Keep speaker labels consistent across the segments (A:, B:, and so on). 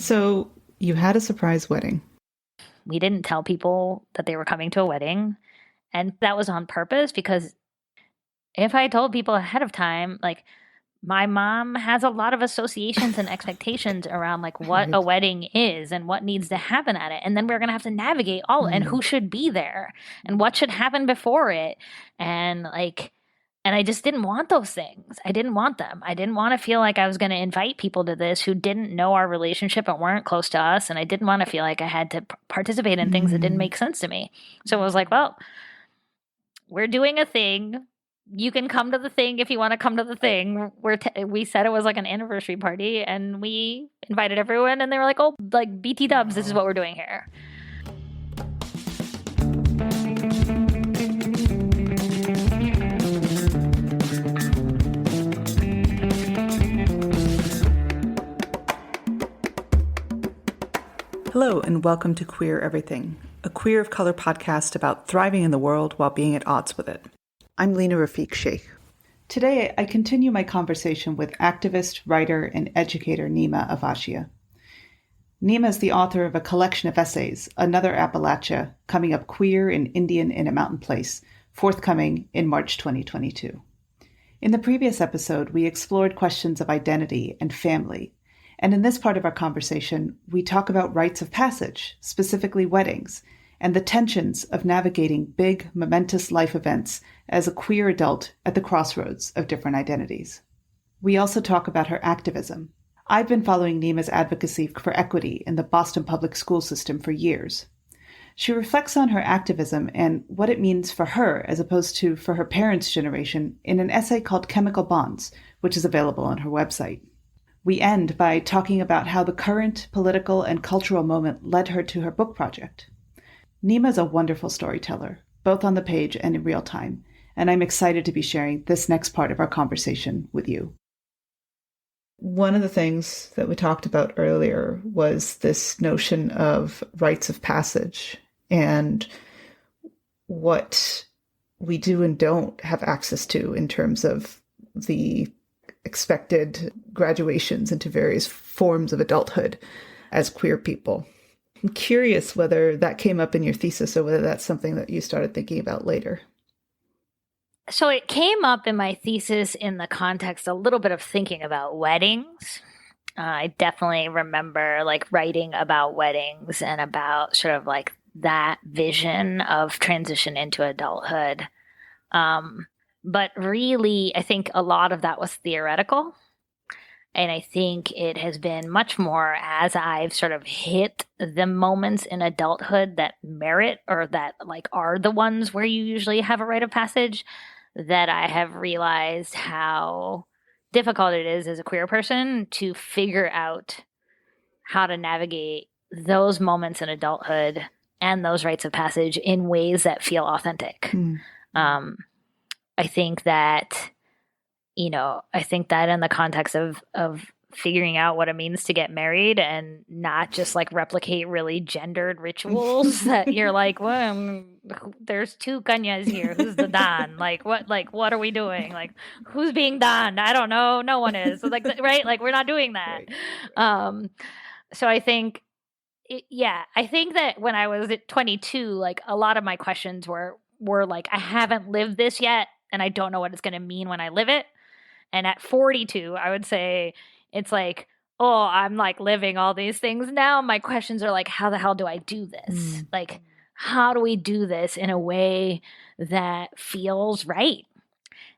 A: So you had a surprise wedding.
B: We didn't tell people that they were coming to a wedding. And that was on purpose because if I told people ahead of time, like my mom has a lot of associations and expectations around like what a wedding is and what needs to happen at it. And then we're going to have to navigate all and who should be there and what should happen before it. And I just didn't want those things. I didn't want them. I didn't want to feel like I was going to invite people to this who didn't know our relationship and weren't close to us. And I didn't want to feel like I had to participate in things that didn't make sense to me. So I was like, well, we're doing a thing. You can come to the thing if you want to come to the thing. We said it was like an anniversary party and we invited everyone and they were like, oh, like BT dubs, this is what we're doing here.
A: Hello and welcome to Queer Everything, a queer of color podcast about thriving in the world while being at odds with it. I'm Lena Rafiq Sheikh. Today, I continue my conversation with activist, writer, and educator Neema Avashia. Neema is the author of a collection of essays, Another Appalachia, Coming Up Queer and Indian in a Mountain Place, forthcoming in March 2022. In the previous episode, we explored questions of identity and family. And in this part of our conversation, we talk about rites of passage, specifically weddings, and the tensions of navigating big, momentous life events as a queer adult at the crossroads of different identities. We also talk about her activism. I've been following Neema's advocacy for equity in the Boston public school system for years. She reflects on her activism and what it means for her as opposed to for her parents' generation in an essay called Chemical Bonds, which is available on her website. We end by talking about how the current political and cultural moment led her to her book project. Neema is a wonderful storyteller, both on the page and in real time, and I'm excited to be sharing this next part of our conversation with you. One of the things that we talked about earlier was this notion of rites of passage and what we do and don't have access to in terms of the expected graduations into various forms of adulthood as queer people. I'm curious whether that came up in your thesis or whether that's something that you started thinking about later.
B: So it came up in my thesis in the context a little bit of thinking about weddings. I definitely remember like writing about weddings and about sort of like that vision of transition into adulthood. But really, I think a lot of that was theoretical. And I think it has been much more as I've sort of hit the moments in adulthood that merit or that like are the ones where you usually have a rite of passage that I have realized how difficult it is as a queer person to figure out how to navigate those moments in adulthood and those rites of passage in ways that feel authentic. I think that in the context of figuring out what it means to get married and not just like replicate really gendered rituals that you're like, well, there's two kanyas here. Who's the Don? What are we doing? Like, who's being Don? I don't know. No one is. So right? Like, we're not doing that. Right. So I think, I think that when I was at 22, like a lot of my questions were like, I haven't lived this yet. And I don't know what it's going to mean when I live it. And at 42, I would say it's like, oh, I'm like living all these things now. My questions are like, how the hell do I do this? Like, how do we do this in a way that feels right?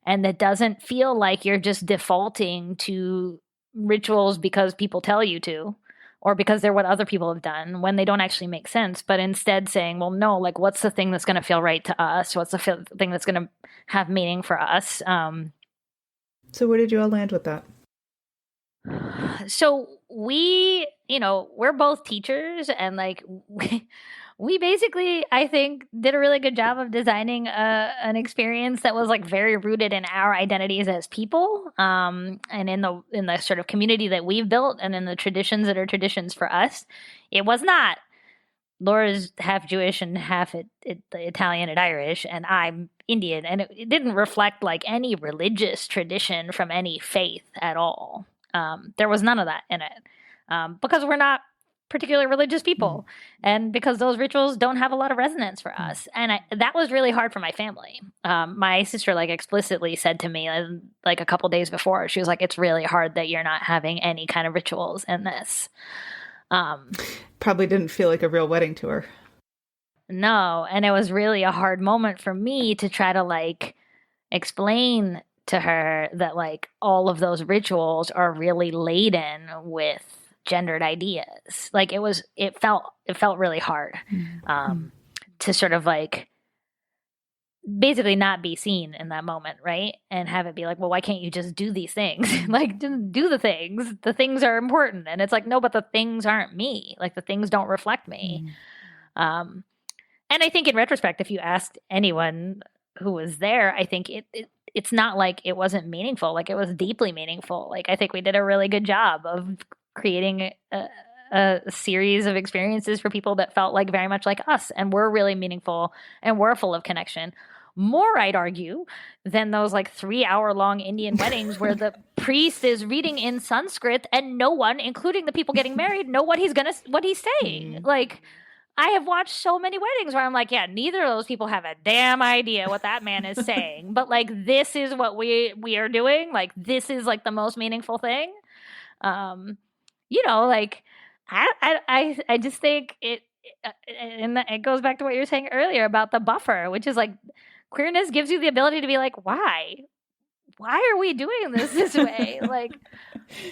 B: And that doesn't feel like you're just defaulting to rituals because people tell you to, or because they're what other people have done when they don't actually make sense, but instead saying, well, no, like what's the thing that's going to feel right to us? What's the thing that's going to have meaning for us?
A: So where did you all land with that?
B: So we're both teachers and like we basically, I think, did a really good job of designing an experience that was like very rooted in our identities as people, and in the sort of community that we've built and in the traditions that are traditions for us. It was not. Laura's half Jewish and half Italian and Irish, and I'm Indian, and it didn't reflect like any religious tradition from any faith at all. There was none of that in it, because we're not particularly religious people, and because those rituals don't have a lot of resonance for us. And that was really hard for my family. My sister like explicitly said to me like a couple days before, she was like, it's really hard that you're not having any kind of rituals in this.
A: Probably didn't feel like a real wedding to her.
B: No, and it was really a hard moment for me to try to like explain to her that like all of those rituals are really laden with gendered ideas. Like it felt really hard to sort of like basically not be seen in that moment, right? And have it be like, well, why can't you just do these things? Like, just do the things. The things are important. And it's like, no, but the things aren't me. Like the things don't reflect me. And I think in retrospect, if you asked anyone who was there, I think it's not like it wasn't meaningful. Like it was deeply meaningful. Like I think we did a really good job of creating a series of experiences for people that felt like very much like us and were really meaningful and were full of connection. More, I'd argue, than those like 3-hour-long Indian weddings where the priest is reading in Sanskrit and no one, including the people getting married, know what he's saying. Like I have watched so many weddings where I'm like, yeah, neither of those people have a damn idea what that man is saying. But like, this is what we are doing. Like, this is like the most meaningful thing. Like I just think and it goes back to what you were saying earlier about the buffer, which is like queerness gives you the ability to be like, why are we doing this way? Like,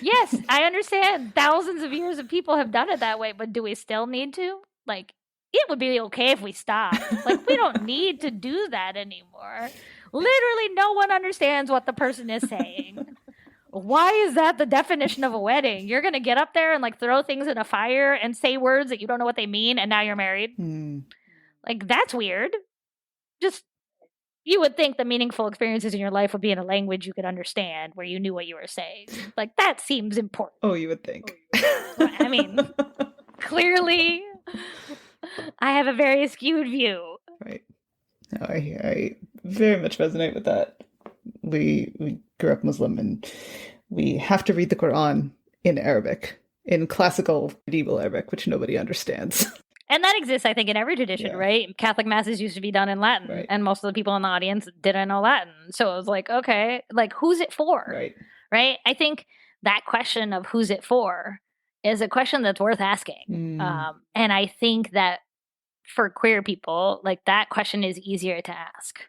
B: yes, I understand thousands of years of people have done it that way, but do we still need to? Like, it would be okay if we stopped. Like, we don't need to do that anymore. Literally, no one understands what the person is saying. Why is that the definition of a wedding? You're going to get up there and like throw things in a fire and say words that you don't know what they mean, and now you're married. Like, that's weird. Just, you would think the meaningful experiences in your life would be in a language you could understand, where you knew what you were saying. Like, that seems important.
A: Oh, you would think.
B: I mean, clearly, I have a very skewed view.
A: Right. No, I very much resonate with that. We grew up Muslim and we have to read the Quran in Arabic, in classical medieval Arabic, which nobody understands.
B: And that exists, I think, in every tradition, right? Catholic masses used to be done in Latin, and most of the people in the audience didn't know Latin. So it was like, okay, like, who's it for? Right? I think that question of who's it for is a question that's worth asking. And I think that for queer people, like, that question is easier to ask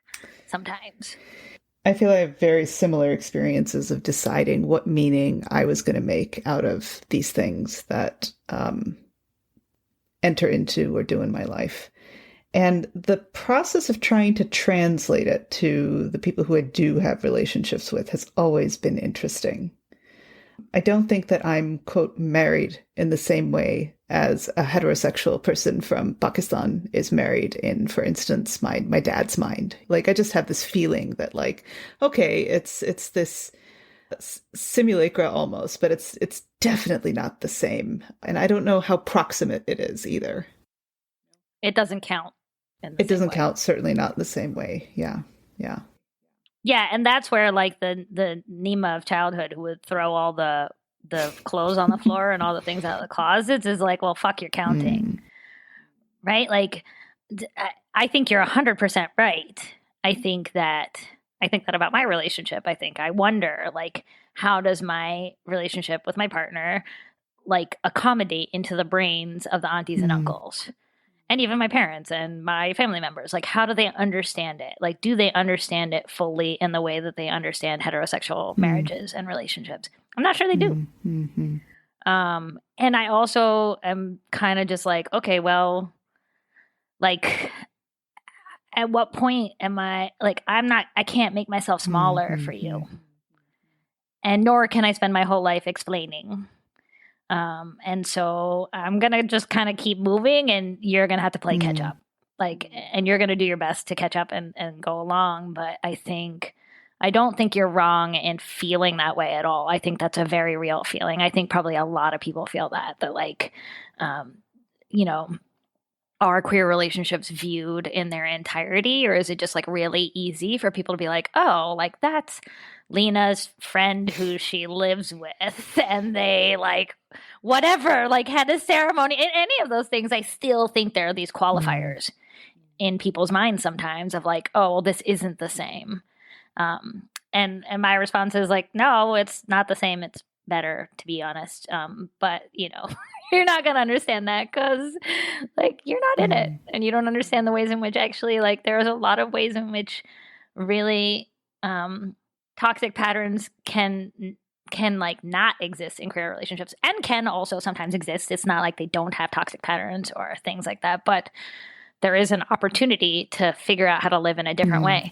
B: sometimes.
A: I feel I have very similar experiences of deciding what meaning I was going to make out of these things that enter into or do in my life. And the process of trying to translate it to the people who I do have relationships with has always been interesting. I don't think that I'm, quote, married in the same way as a heterosexual person from Pakistan is married in, for instance, my dad's mind. Like, I just have this feeling that, like, okay, it's this simulacra almost, but it's definitely not the same. And I don't know how proximate it is either.
B: It doesn't count.
A: It doesn't count, certainly not in the same way. Yeah.
B: Yeah, and that's where, like, the Neema of childhood, who would throw all the clothes on the floor and all the things out of the closets, is like, well, fuck, you're counting. Right? Like, I think you're 100% right. I think that about my relationship. I wonder, like, how does my relationship with my partner, like, accommodate into the brains of the aunties and uncles? And even my parents and my family members, like, how do they understand it? Like, do they understand it fully in the way that they understand heterosexual marriages and relationships? I'm not sure they do. And I also am kind of just like, okay, well, like, at what point am I, like, I can't make myself smaller for you. And nor can I spend my whole life explaining. And so I'm going to just kind of keep moving, and you're going to have to play catch up. Like, and you're going to do your best to catch up and go along. But I don't think you're wrong in feeling that way at all. I think that's a very real feeling. I think probably a lot of people feel that like, are queer relationships viewed in their entirety, or is it just like really easy for people to be like, oh, like that's Lena's friend who she lives with, and they like whatever, like had a ceremony. In any of those things, I still think there are these qualifiers in people's minds sometimes of like, oh, well, this isn't the same. And my response is like, no, it's not the same. It's better, to be honest. But you know, you're not gonna understand that because like you're not in it, and you don't understand the ways in which actually like there's a lot of ways in which really toxic patterns can like not exist in queer relationships, and can also sometimes exist. It's not like they don't have toxic patterns or things like that, but there is an opportunity to figure out how to live in a different way,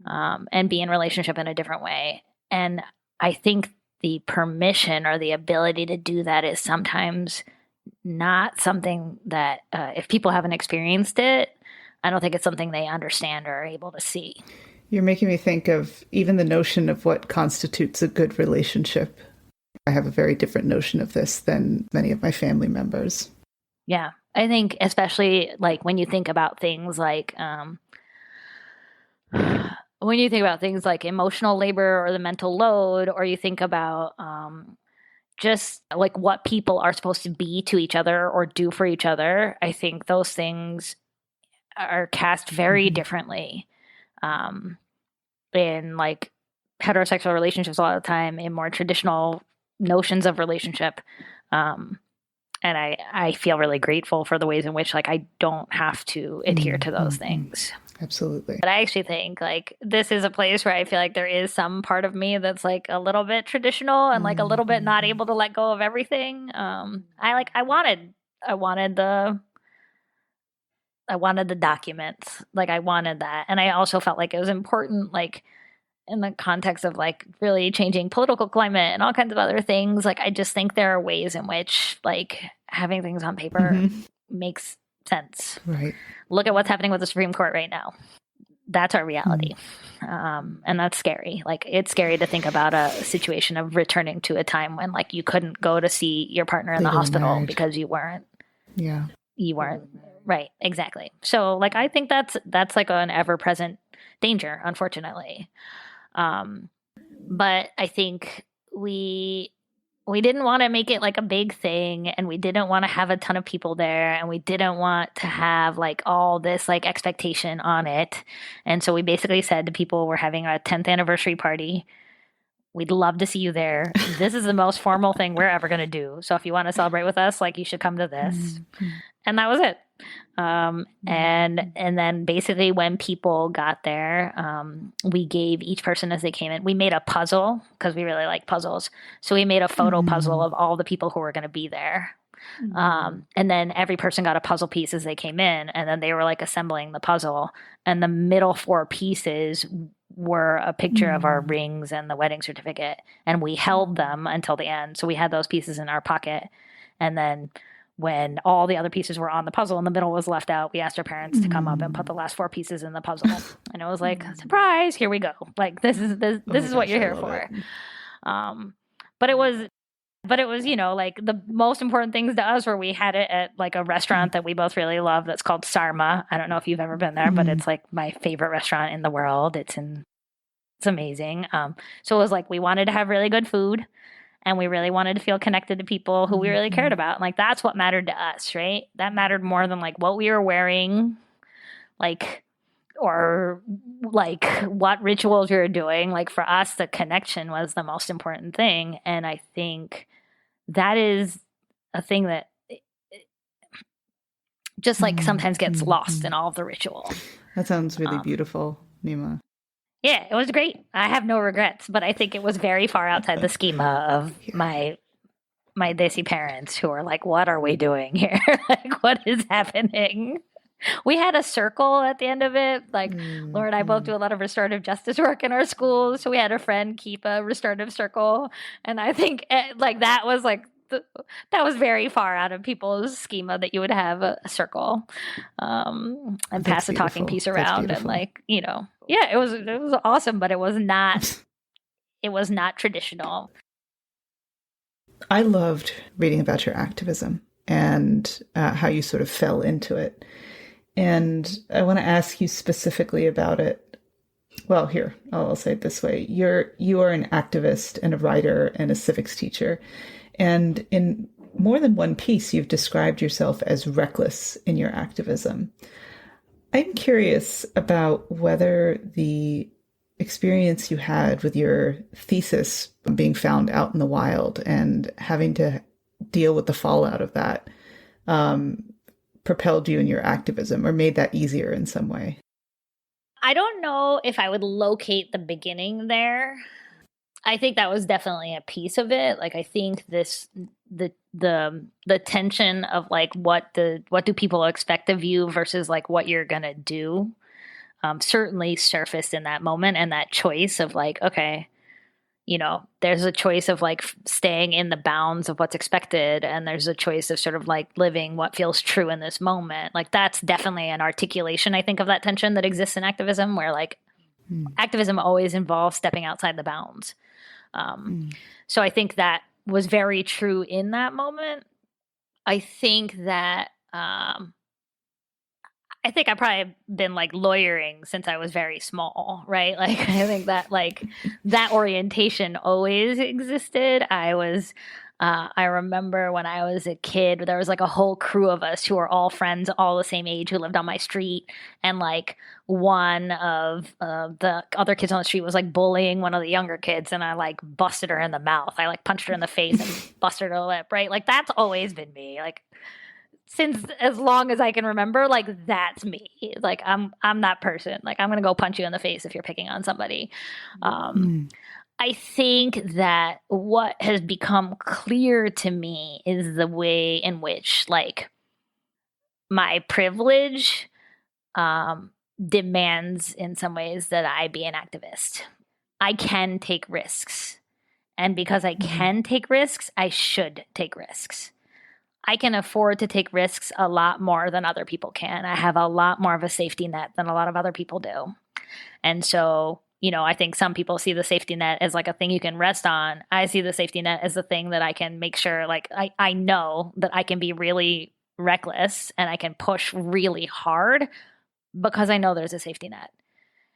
B: and be in relationship in a different way. And I think the permission or the ability to do that is sometimes not something that if people haven't experienced it, I don't think it's something they understand or are able to see.
A: You're making me think of even the notion of what constitutes a good relationship. I have a very different notion of this than many of my family members.
B: Yeah. I think especially like when you think about things like emotional labor or the mental load, or you think about just like what people are supposed to be to each other or do for each other, I think those things are cast very differently in like heterosexual relationships a lot of the time, in more traditional notions of relationship. And I feel really grateful for the ways in which like I don't have to adhere to those things.
A: Absolutely.
B: But I actually think like this is a place where I feel like there is some part of me that's like a little bit traditional and like a little bit not able to let go of everything. I wanted the documents. Like I wanted that. And I also felt like it was important, like in the context of like really changing political climate and all kinds of other things. Like I just think there are ways in which like having things on paper makes sense.
A: Right.
B: Look at what's happening with the Supreme Court right now. That's our reality. And that's scary. Like it's scary to think about a situation of returning to a time when like you couldn't go to see your partner in the hospital because you weren't. Yeah. You weren't. Right. Exactly. So like I think that's like an ever-present danger, unfortunately. But I think we didn't want to make it like a big thing, and we didn't want to have a ton of people there, and we didn't want to have like all this like expectation on it. And so we basically said to people, we're having a 10th anniversary party. We'd love to see you there. This is the most formal thing we're ever going to do. So if you want to celebrate with us, like you should come to this. And that was it. And then basically when people got there, we gave each person as they came in, we made a puzzle because we really like puzzles. So we made a photo puzzle of all the people who were going to be there. And then every person got a puzzle piece as they came in, and then they were like assembling the puzzle. And the middle 4 pieces were a picture of our rings and the wedding certificate, and we held them until the end. So we had those pieces in our pocket. And then when all the other pieces were on the puzzle and the middle was left out, we asked our parents to come up and put the last 4 pieces in the puzzle. And it was like, surprise, here we go. Like this is what you're here for. But it was, you know, like the most important things to us were we had it at like a restaurant that we both really love that's called Sarma. I don't know if you've ever been there, but it's like my favorite restaurant in the world. It's amazing. So it was like we wanted to have really good food, and we really wanted to feel connected to people who we really cared about. And like that's what mattered to us, right? That mattered more than like what we were wearing, like, or like what rituals we were doing. Like for us, the connection was the most important thing. And I think that is a thing that just like sometimes gets lost in all of the ritual.
A: That sounds really beautiful, Neema.
B: Yeah, it was great. I have no regrets, but I think it was very far outside the schema of my Desi parents who are like, what are we doing here? Like, what is happening? We had a circle at the end of it. Like, Laura and I both do a lot of restorative justice work in our schools. So we had a friend keep a restorative circle. And I think like that was like, that was very far out of people's schema that you would have a circle and pass a talking piece around. And like, you know, yeah, it was awesome, but it was not traditional.
A: I loved reading about your activism and how you sort of fell into it. And I want to ask you specifically about it. well, here, I'll say it this way. You are an activist and a writer and a civics teacher. And in more than one piece, you've described yourself as reckless in your activism. I'm curious about whether the experience you had with your thesis being found out in the wild and having to deal with the fallout of that propelled you in your activism or made that easier in some way.
B: I don't know if I would locate the beginning there. I think that was definitely a piece of it. Like, I think the tension of like what do people expect of you versus like what you're gonna do certainly surfaced in that moment, and that choice of like, okay, there's a choice of like staying in the bounds of what's expected, and there's a choice of sort of like living what feels true in this moment. Like, that's definitely an articulation, I think, of that tension that exists in activism, where like activism always involves stepping outside the bounds. So I think that was very true in that moment. I think that I think I've probably been like lawyering since I was very small, right? Like, I think that like that orientation always existed. I remember when I was a kid, there was like a whole crew of us who were all friends, all the same age, who lived on my street. And like one of the other kids on the street was like bullying one of the younger kids. And I like busted her in the mouth. I like punched her in the face and busted her lip, right? Like, that's always been me. Like, since as long as I can remember, like, that's me. Like, I'm that person. Like, I'm gonna go punch you in the face if you're picking on somebody. I think that what has become clear to me is the way in which like my privilege demands in some ways that I be an activist. I can take risks, and because I can take risks, I should take risks. I can afford to take risks a lot more than other people can. I have a lot more of a safety net than a lot of other people do. And so, I think some people see the safety net as like a thing you can rest on. I see the safety net as the thing that I can make sure, like, I know that I can be really reckless and I can push really hard because I know there's a safety net.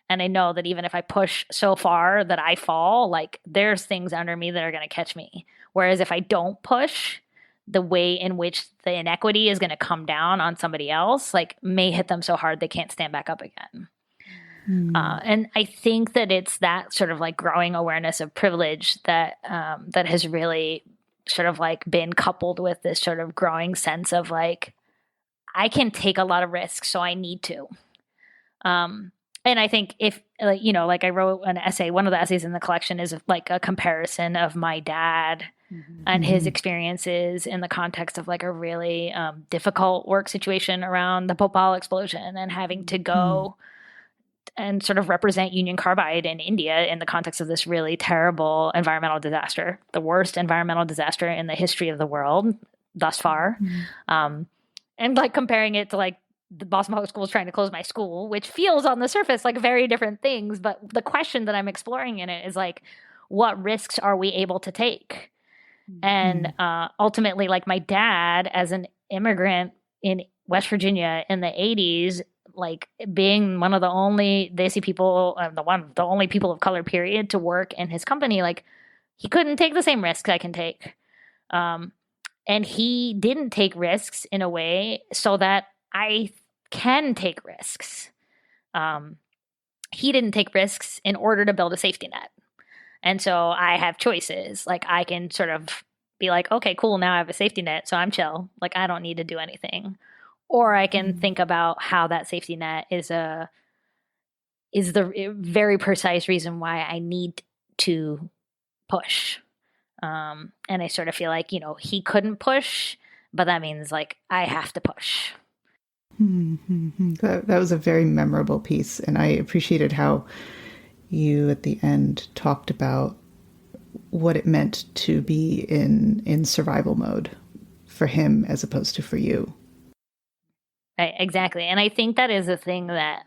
B: And I know that even if I push so far that I fall, like, there's things under me that are going to catch me. Whereas if I don't push, the way in which the inequity is going to come down on somebody else, like, may hit them so hard they can't stand back up again. And I think that it's that sort of like growing awareness of privilege that that has really sort of like been coupled with this sort of growing sense of like, I can take a lot of risks, so I need to. And I think if, like, like I wrote an essay, one of the essays in the collection is like a comparison of my dad and his experiences in the context of like a really difficult work situation around the Bhopal explosion and having to go and sort of represent Union Carbide in India in the context of this really terrible environmental disaster, the worst environmental disaster in the history of the world thus far. And like comparing it to like the Boston Public Schools trying to close my school, which feels on the surface like very different things. But the question that I'm exploring in it is like, what risks are we able to take? And ultimately, like, my dad, as an immigrant in West Virginia in the 80s, like being one of the only Desi people, the only people of color, period, to work in his company, like, he couldn't take the same risks I can take. And he didn't take risks in a way so that I can take risks. He didn't take risks in order to build a safety net. And so I have choices. Like, I can sort of be like, okay, cool, now I have a safety net, so I'm chill. Like, I don't need to do anything. Or I can think about how that safety net is the very precise reason why I need to push. And I sort of feel like, he couldn't push, but that means like I have to push.
A: That was a very memorable piece. And I appreciated how you at the end talked about what it meant to be in survival mode for him as opposed to for you.
B: Right, exactly. And I think that is a thing that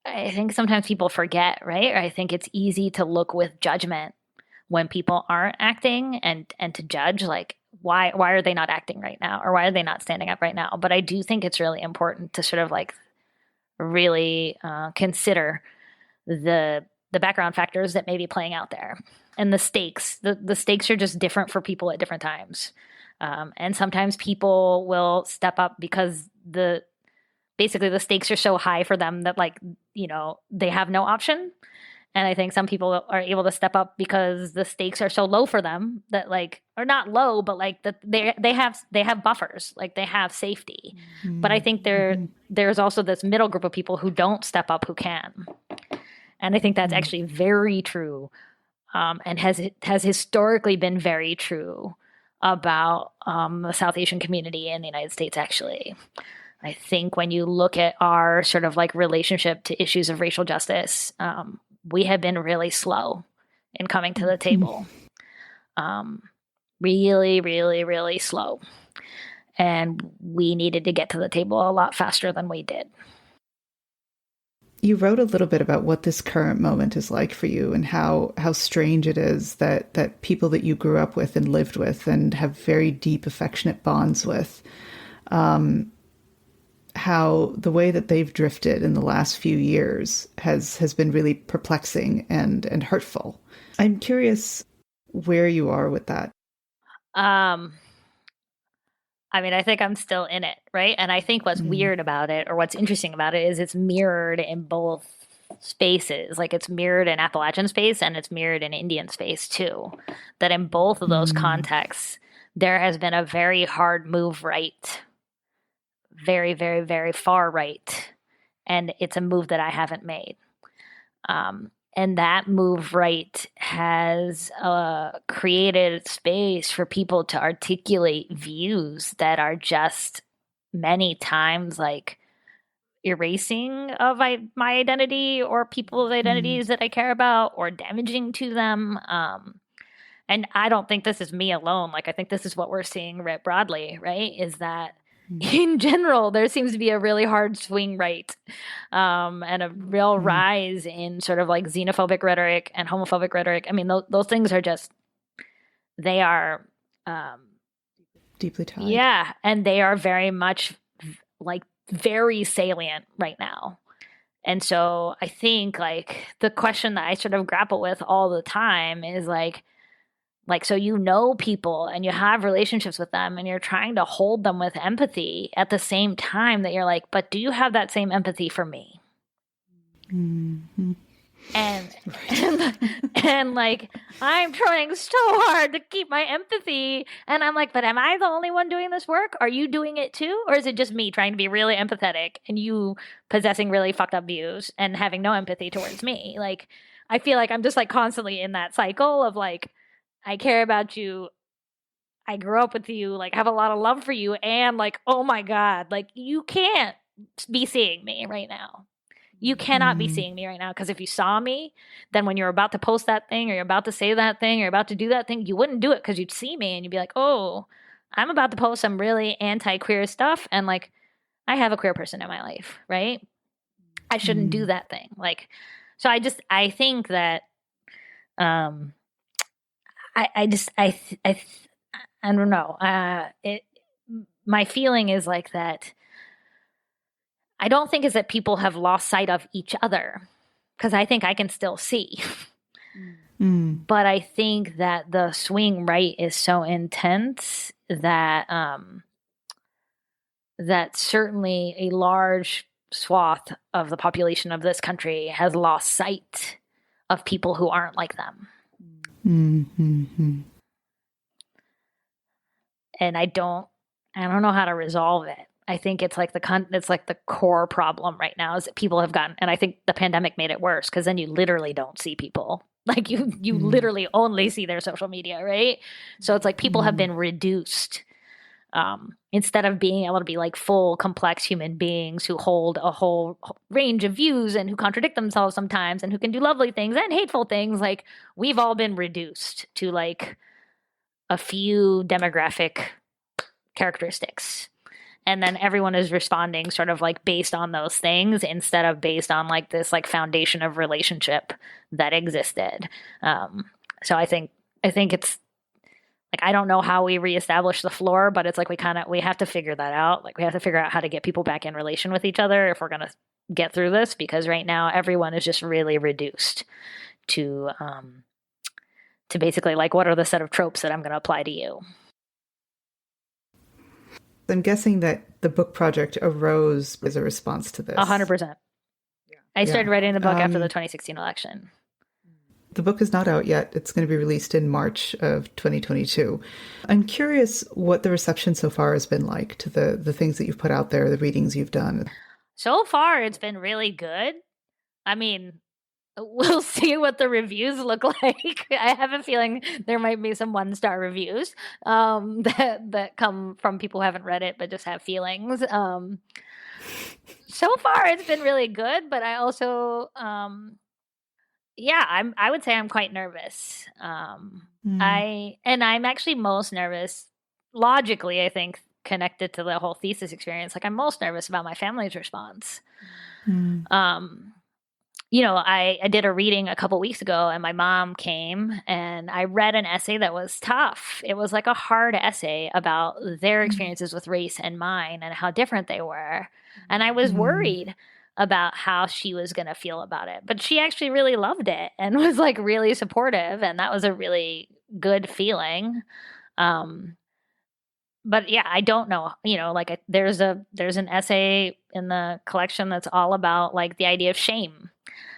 B: I think sometimes people forget, right? Or I think it's easy to look with judgment when people aren't acting and to judge, like, why are they not acting right now? Or why are they not standing up right now? But I do think it's really important to sort of like really consider the background factors that may be playing out there, and the stakes. The stakes are just different for people at different times, and sometimes people will step up because basically the stakes are so high for them that, like, they have no option. And I think some people are able to step up because the stakes are so low for them that, like, or not low, but like that they have buffers, like they have safety. Mm-hmm. But I think there's also this middle group of people who don't step up, who can. And I think that's actually very true, and has historically been very true about the South Asian community in the United States, actually. I think when you look at our sort of like relationship to issues of racial justice, we have been really slow in coming to the table. Really, really, really slow. And we needed to get to the table a lot faster than we did.
A: You wrote a little bit about what this current moment is like for you, and how strange it is that people that you grew up with and lived with and have very deep, affectionate bonds with, how the way that they've drifted in the last few years has been really perplexing and hurtful. I'm curious where you are with that.
B: I mean, I think I'm still in it, right? And I think what's weird about it, or what's interesting about it, is it's mirrored in both spaces. Like, it's mirrored in Appalachian space and it's mirrored in Indian space too. That in both of those contexts, there has been a very hard move right. Very, very, very far right. And it's a move that I haven't made. And that move right has created space for people to articulate views that are just many times like erasing of my identity or people's identities that I care about, or damaging to them. And I don't think this is me alone. Like, I think this is what we're seeing writ broadly, right? Is that in general, there seems to be a really hard swing right, and a real rise in sort of like xenophobic rhetoric and homophobic rhetoric. I mean, those things are just, they are
A: deeply tied.
B: Yeah, and they are very much like very salient right now. And so I think like the question that I sort of grapple with all the time is like, so people and you have relationships with them and you're trying to hold them with empathy at the same time that you're like, but do you have that same empathy for me?
A: Mm-hmm.
B: And like, I'm trying so hard to keep my empathy. And I'm like, but am I the only one doing this work? Are you doing it too? Or is it just me trying to be really empathetic and you possessing really fucked up views and having no empathy towards me? Like, I feel like I'm just like constantly in that cycle of like, I care about you, I grew up with you, like, have a lot of love for you, and like, oh my God, like, you can't be seeing me right now. You cannot be seeing me right now, because if you saw me, then when you're about to post that thing, or you're about to say that thing, or you're about to do that thing, you wouldn't do it because you'd see me and you'd be like, oh, I'm about to post some really anti-queer stuff, and like, I have a queer person in my life, right? I shouldn't do that thing. Like, so I think that, I don't know. My feeling is like that. I don't think is that people have lost sight of each other, because I think I can still see. But I think that the swing right is so intense that that certainly a large swath of the population of this country has lost sight of people who aren't like them.
A: Mm-hmm.
B: And I don't know how to resolve it. I think it's like the core problem right now is that people have gotten, and I think the pandemic made it worse, because then you literally don't see people. Like you literally only see their social media, right? So it's like people have been reduced, instead of being able to be like full, complex human beings who hold a whole range of views and who contradict themselves sometimes and who can do lovely things and hateful things. Like, we've all been reduced to like a few demographic characteristics. And then everyone is responding sort of like based on those things instead of based on like this like foundation of relationship that existed. So I think it's Like, I don't know how we reestablish the floor, but it's like we have to figure that out. Like, we have to figure out how to get people back in relation with each other if we're going to get through this, because right now everyone is just really reduced to basically like, what are the set of tropes that I'm going to apply to you?
A: I'm guessing that the book project arose as a response to this.
B: 100%. I started writing the book after the 2016 election.
A: The book is not out yet. It's going to be released in March of 2022. I'm curious what the reception so far has been like to the things that you've put out there, the readings you've done.
B: So far, it's been really good. I mean, we'll see what the reviews look like. I have a feeling there might be some 1-star reviews that come from people who haven't read it but just have feelings. So far, it's been really good, but I also, I would say I'm quite nervous. I'm actually most nervous, logically, I think, connected to the whole thesis experience. Like, I'm most nervous about my family's response. I did a reading a couple weeks ago, and my mom came, and I read an essay that was tough. It was like a hard essay about their experiences with race and mine and how different they were. And I was worried about how she was going to feel about it. But she actually really loved it and was like really supportive. And that was a really good feeling. But yeah, I don't know, like there's an essay in the collection that's all about like the idea of shame,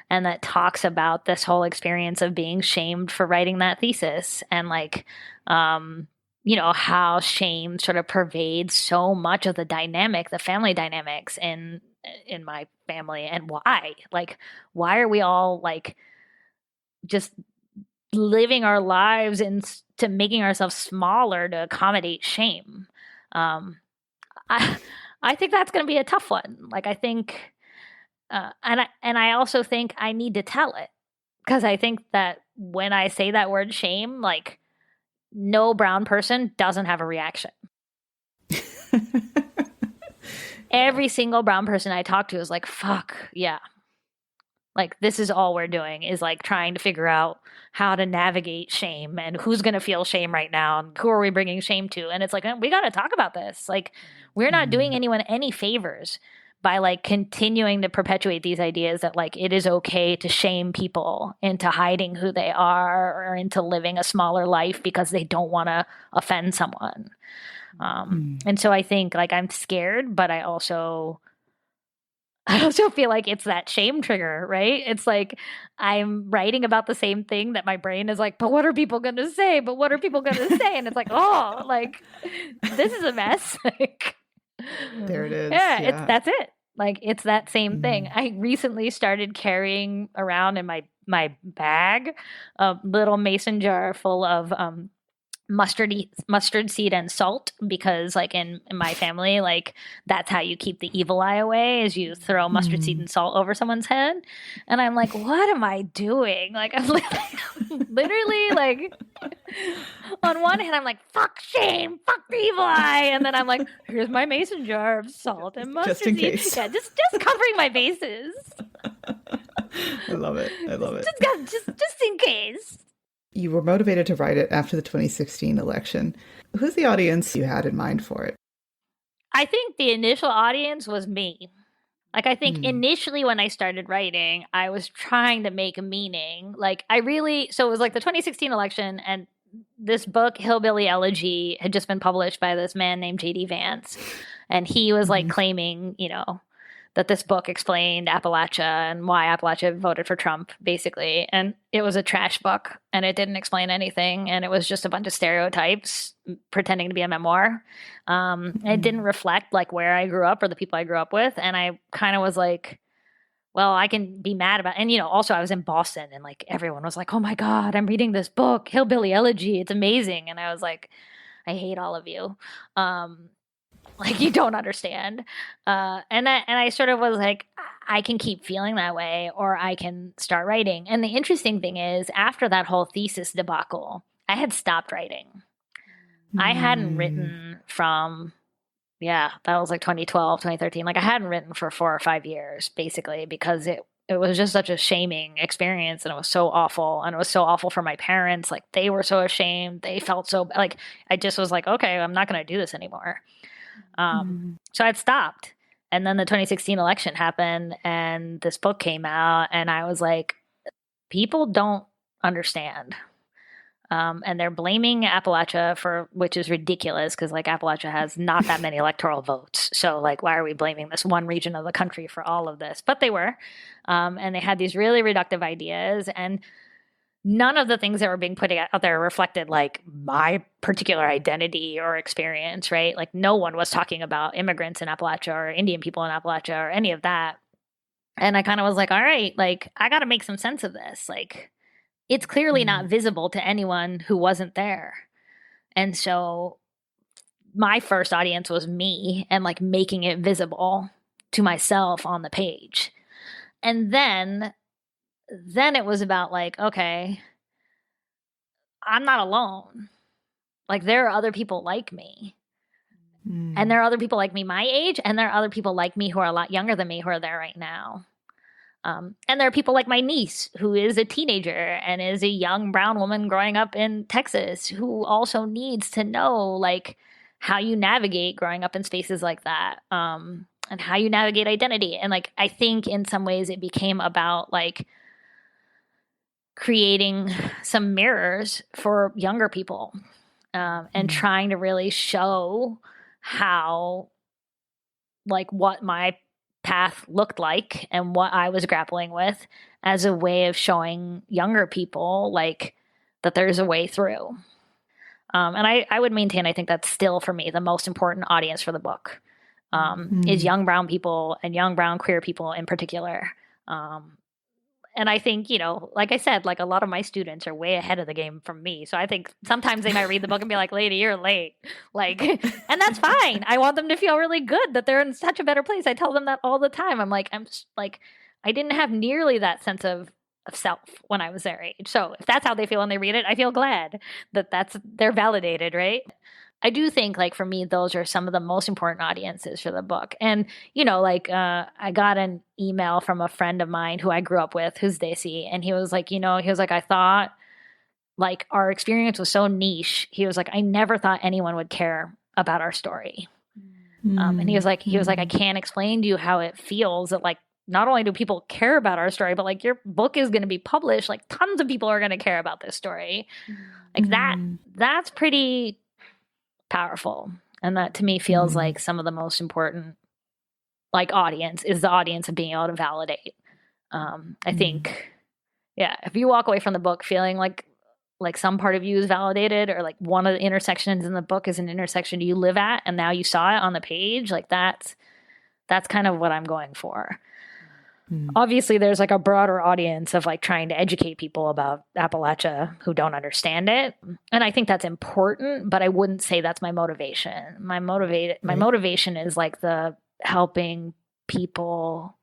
B: and that talks about this whole experience of being shamed for writing that thesis, and like, how shame sort of pervades so much of the family dynamics in my family, and why are we all like just living our lives to making ourselves smaller to accommodate shame. I think that's going to be a tough one. Like, I think, and I also think I need to tell it, because I think that when I say that word shame, like, no brown person doesn't have a reaction. Every single brown person I talk to is like, fuck, yeah. Like, this is all we're doing, is like trying to figure out how to navigate shame, and who's going to feel shame right now, and who are we bringing shame to? And it's like, we got to talk about this. Like, we're not doing anyone any favors by like continuing to perpetuate these ideas that like it is okay to shame people into hiding who they are or into living a smaller life because they don't want to offend someone. And so I think like I'm scared, but I also feel like it's that shame trigger, right? It's like I'm writing about the same thing that my brain is like, but what are people going to say? But what are people going to say? And it's like, oh, like, this is a mess. Like,
A: there it is.
B: Yeah. That's it. Like, it's that same thing. I recently started carrying around in my bag a little mason jar full of mustard seed and salt, because like in my family, like that's how you keep the evil eye away, is you throw mustard seed and salt over someone's head. And I'm like, what am I doing? Like, I'm literally like, on one hand I'm like, fuck shame, fuck the evil eye, and then I'm like, here's my mason jar of salt and mustard
A: just in
B: seed.
A: case.
B: Yeah, just covering my bases.
A: I love it.
B: Just in case.
A: You were motivated to write it after the 2016 election. Who's the audience you had in mind for it?
B: I think the initial audience was me. Like, I think initially when I started writing, I was trying to make a meaning. Like, so it was like the 2016 election, and this book, Hillbilly Elegy, had just been published by this man named J.D. Vance. And he was like claiming, that this book explained Appalachia and why Appalachia voted for Trump, basically. And it was a trash book, and it didn't explain anything. And it was just a bunch of stereotypes pretending to be a memoir. It didn't reflect like where I grew up or the people I grew up with. And I kind of was like, well, I can be mad about, and also I was in Boston, and like everyone was like, oh my God, I'm reading this book, Hillbilly Elegy. It's amazing. And I was like, I hate all of you. Like, you don't understand. And I sort of was like, I can keep feeling that way, or I can start writing. And the interesting thing is, after that whole thesis debacle, I had stopped writing. I hadn't written from, that was like 2012, 2013. Like, I hadn't written for 4 or 5 years, basically, because it was just such a shaming experience, and it was so awful, and it was so awful for my parents. Like, they were so ashamed. They felt so like, I just was like, okay, I'm not going to do this anymore. So I'd stopped. And then the 2016 election happened and this book came out, and I was like, people don't understand. And they're blaming Appalachia which is ridiculous, because like Appalachia has not that many electoral votes. So like, why are we blaming this one region of the country for all of this? But they were, and they had these really reductive ideas, and none of the things that were being put out there reflected like my particular identity or experience, right? Like, no one was talking about immigrants in Appalachia or Indian people in Appalachia or any of that. And I kind of was like, all right, like, I got to make some sense of this. Like, it's clearly not visible to anyone who wasn't there. And so my first audience was me, and like making it visible to myself on the page. And then it was about like, okay, I'm not alone. Like, there are other people like me. And there are other people like me my age, and there are other people like me who are a lot younger than me who are there right now. And there are people like my niece, who is a teenager and is a young brown woman growing up in Texas, who also needs to know like how you navigate growing up in spaces like that, and how you navigate identity. And like, I think in some ways it became about like creating some mirrors for younger people, and trying to really show how, like, what my path looked like and what I was grappling with, as a way of showing younger people like that there's a way through. And I would maintain, I think that's still for me the most important audience for the book, is young brown people, and young brown queer people in particular. And I think, you know, like I said, like a lot of my students are way ahead of the game from me. So I think sometimes they might read the book and be like, lady, you're late. Like, and that's fine. I want them to feel really good that they're in such a better place. I tell them that all the time. I'm like, I didn't have nearly that sense of self when I was their age. So if that's how they feel when they read it, I feel glad that they're validated, right? I do think, like, for me, those are some of the most important audiences for the book. And, you know, like, I got an email from a friend of mine who I grew up with, who's Desi, and he was like, I thought, like, our experience was so niche. He was like, I never thought anyone would care about our story. And he was like, I can't explain to you how it feels that, like, not only do people care about our story, but like, your book is going to be published. Like, tons of people are going to care about this story. Like, that's pretty powerful. And that to me feels like some of the most important, like, audience is the audience of being able to validate. I think, yeah, if you walk away from the book feeling like some part of you is validated, or like one of the intersections in the book is an intersection you live at, and now you saw it on the page, like that's kind of what I'm going for. Obviously, there's like a broader audience of like trying to educate people about Appalachia who don't understand it. And I think that's important, but I wouldn't say that's my motivation. My motivation is like the helping people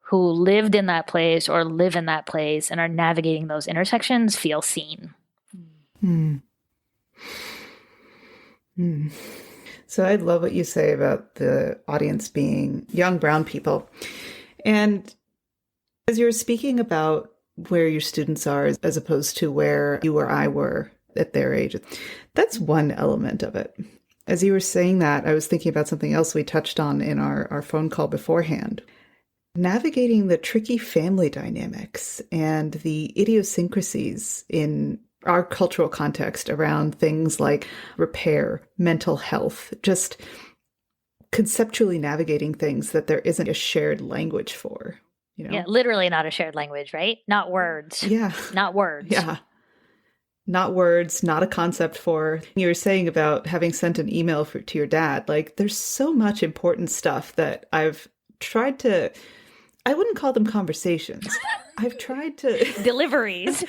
B: who lived in that place or live in that place and are navigating those intersections feel seen.
A: So I love what you say about the audience being young brown people. And as you were speaking about where your students are as opposed to where you or I were at their age, that's one element of it. As you were saying that, I was thinking about something else we touched on in our phone call beforehand. Navigating the tricky family dynamics and the idiosyncrasies in our cultural context around things like repair, mental health, just conceptually navigating things that there isn't a shared language for. You know?
B: Yeah, literally not a shared language, right? Not words.
A: Yeah.
B: Not words.
A: Yeah. Not words, not a concept for. You were saying about having sent an email to your dad. Like, there's so much important stuff that I've tried to, I wouldn't call them conversations. I've tried to.
B: Deliveries.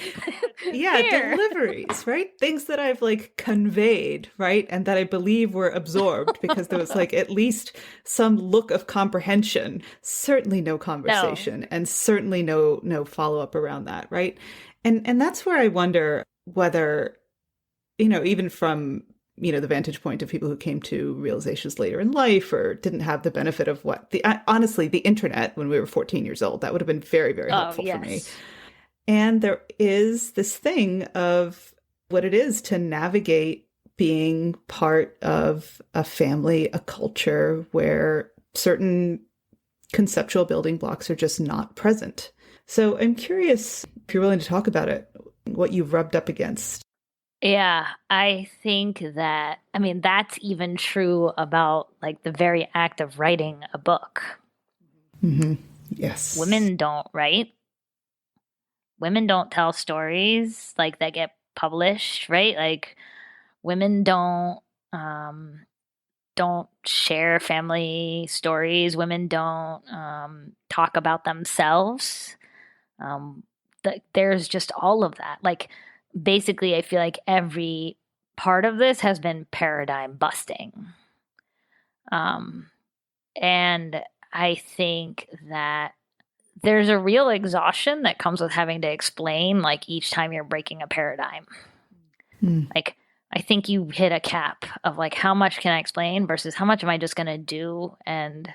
A: Yeah, deliveries, right? Things that I've like conveyed, right? And that I believe were absorbed because there was like at least some look of comprehension. Certainly no conversation and certainly no follow-up around that, right? And that's where I wonder whether, you know, even from the vantage point of people who came to realizations later in life or didn't have the benefit of honestly, the internet when we were 14 years old. That would have been very, very helpful for me. And there is this thing of what it is to navigate being part of a family, a culture where certain conceptual building blocks are just not present. So I'm curious if you're willing to talk about it, what you've rubbed up against.
B: Yeah, I think that, that's even true about like the very act of writing a book.
A: Mm-hmm. Yes.
B: Women don't write. Women don't tell stories like that get published, right? Like women don't share family stories. Women don't talk about themselves. There's just all of that. Like basically, I feel like every part of this has been paradigm busting. And I think that there's a real exhaustion that comes with having to explain like each time you're breaking a paradigm. Like I think you hit a cap of like how much can I explain versus how much am I just going to do and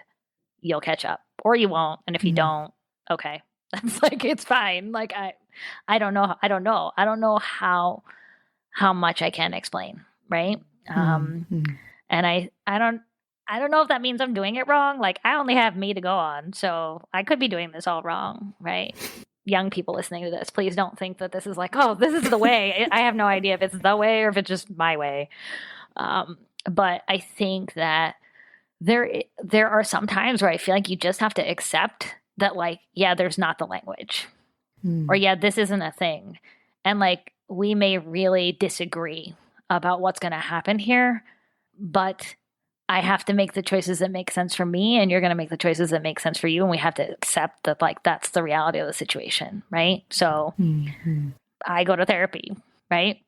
B: you'll catch up or you won't. And if you don't, okay, that's like, it's fine. Like I don't know. I don't know how much I can explain. Right. And I don't know if that means I'm doing it wrong. Like I only have me to go on. So I could be doing this all wrong. Right. Young people listening to this, please don't think that this is like, oh, this is the way. I have no idea if it's the way or if it's just my way. But I think that there are some times where I feel like you just have to accept that, like, yeah, there's not the language, or yeah, this isn't a thing, and like we may really disagree about what's going to happen here, but I have to make the choices that make sense for me, and you're going to make the choices that make sense for you, and we have to accept that, like, that's the reality of the situation, right? So I go to therapy, right?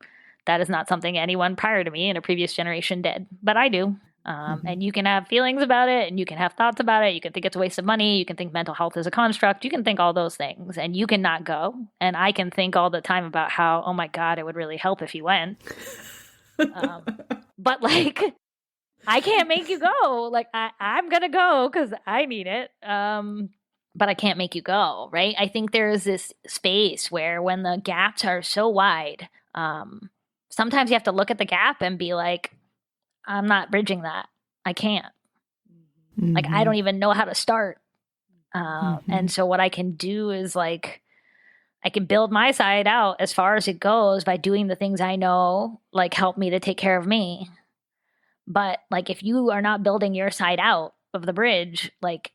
B: That is not something anyone prior to me in a previous generation did, but I do. And you can have feelings about it, and you can have thoughts about it. You can think it's a waste of money. You can think mental health is a construct. You can think all those things, and you can not go. And I can think all the time about how, oh my God, it would really help if you went. But like, I can't make you go. Like I'm going to go because I need it. But I can't make you go, right? I think there is this space where when the gaps are so wide, sometimes you have to look at the gap and be like, I'm not bridging that. I can't. Like, I don't even know how to start. And so what I can do is like, I can build my side out as far as it goes by doing the things I know, like help me to take care of me. But like, if you are not building your side out of the bridge, like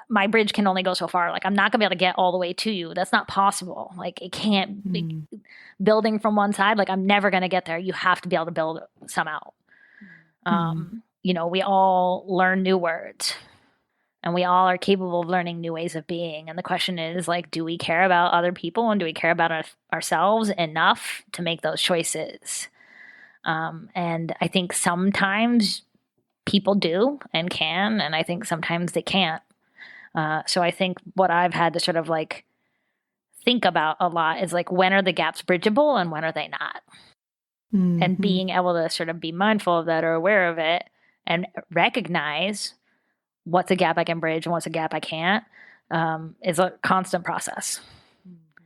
B: my bridge can only go so far. Like I'm not gonna be able to get all the way to you. That's not possible. Like it can't be building from one side. Like I'm never gonna get there. You have to be able to build some out. We all learn new words and we all are capable of learning new ways of being. And the question is like, do we care about other people and do we care about ourselves enough to make those choices? And I think sometimes people do and can, and I think sometimes they can't. So I think what I've had to sort of like think about a lot is like, when are the gaps bridgeable and when are they not? And being able to sort of be mindful of that or aware of it and recognize what's a gap I can bridge and what's a gap I can't is a constant process.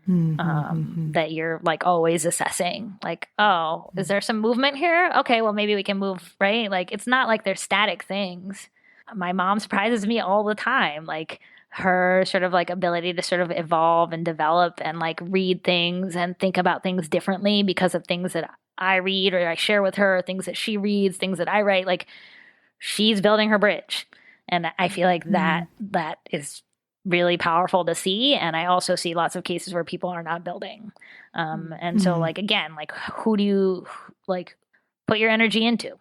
B: That you're like always assessing, like, oh, is there some movement here? Okay, well, maybe we can move, right? Like, it's not like they're static things. My mom surprises me all the time. Like her sort of like ability to sort of evolve and develop and like read things and think about things differently because of things that I read or I share with her, things that she reads, things that I write. Like she's building her bridge. And I feel like that is really powerful to see. And I also see lots of cases where people are not building. And so like, again, like who do you like put your energy into?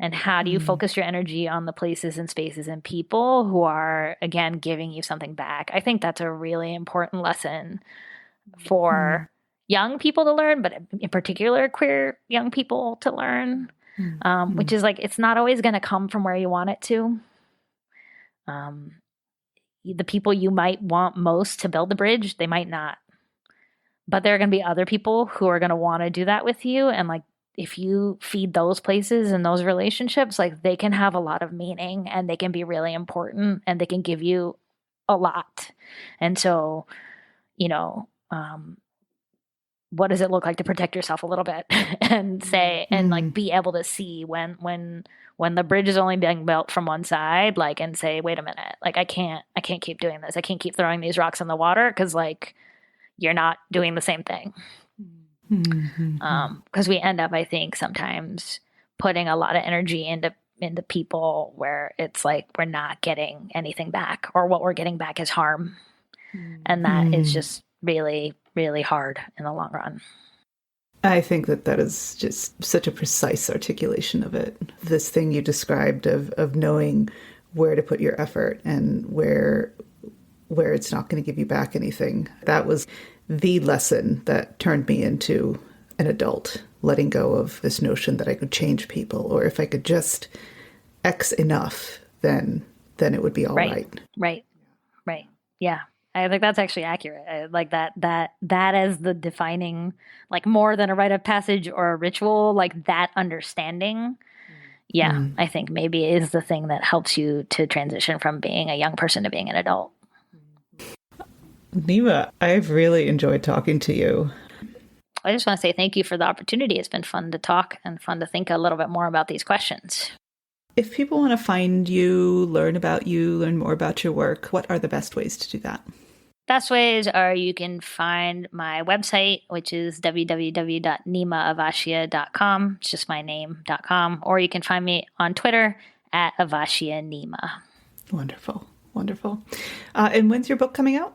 B: And how do you focus your energy on the places and spaces and people who are, again, giving you something back? I think that's a really important lesson for young people to learn, but in particular, queer young people to learn, which is like, it's not always going to come from where you want it to. The people you might want most to build the bridge, they might not. But there are going to be other people who are going to want to do that with you. And like, if you feed those places and those relationships, like they can have a lot of meaning and they can be really important and they can give you a lot. And so, what does it look like to protect yourself a little bit and say, and like be able to see when the bridge is only being built from one side, like, and say, wait a minute, like I can't keep doing this. I can't keep throwing these rocks in the water because like you're not doing the same thing. Because we end up, I think, sometimes putting a lot of energy into people where it's like we're not getting anything back, or what we're getting back is harm. And that is just really, really hard in the long run.
A: I think that is just such a precise articulation of it. This thing you described of knowing where to put your effort and where it's not going to give you back anything. That was the lesson that turned me into an adult, letting go of this notion that I could change people, or if I could just X enough, then it would be all right.
B: Right. Yeah. I think that's actually accurate. I like that as the defining, like more than a rite of passage or a ritual, like that understanding. Yeah. I think maybe is the thing that helps you to transition from being a young person to being an adult.
A: Neema, I've really enjoyed talking to you.
B: I just want to say thank you for the opportunity. It's been fun to talk and fun to think a little bit more about these questions.
A: If people want to find you, learn about you, learn more about your work, what are the best ways to do that?
B: Best ways are you can find my website, which is www.neemaavashia.com. It's just my name.com. Or you can find me on Twitter at Avashia Neema.
A: Wonderful. And when's your book coming out?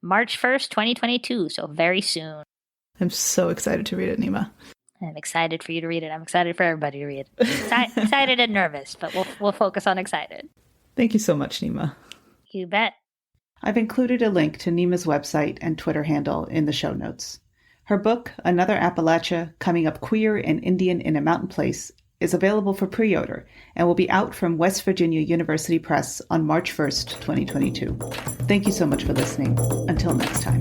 B: March 1st, 2022. So very soon.
A: I'm so excited to read it, Neema.
B: I'm excited for you to read it. I'm excited for everybody to read it. Excited and nervous, but we'll focus on excited.
A: Thank you so much, Neema.
B: You bet.
A: I've included a link to Neema's website and Twitter handle in the show notes. Her book, Another Appalachia, Coming Up Queer and Indian in a Mountain Place, is available for pre-order and will be out from West Virginia University Press on March 1st, 2022. Thank you so much for listening. Until next time.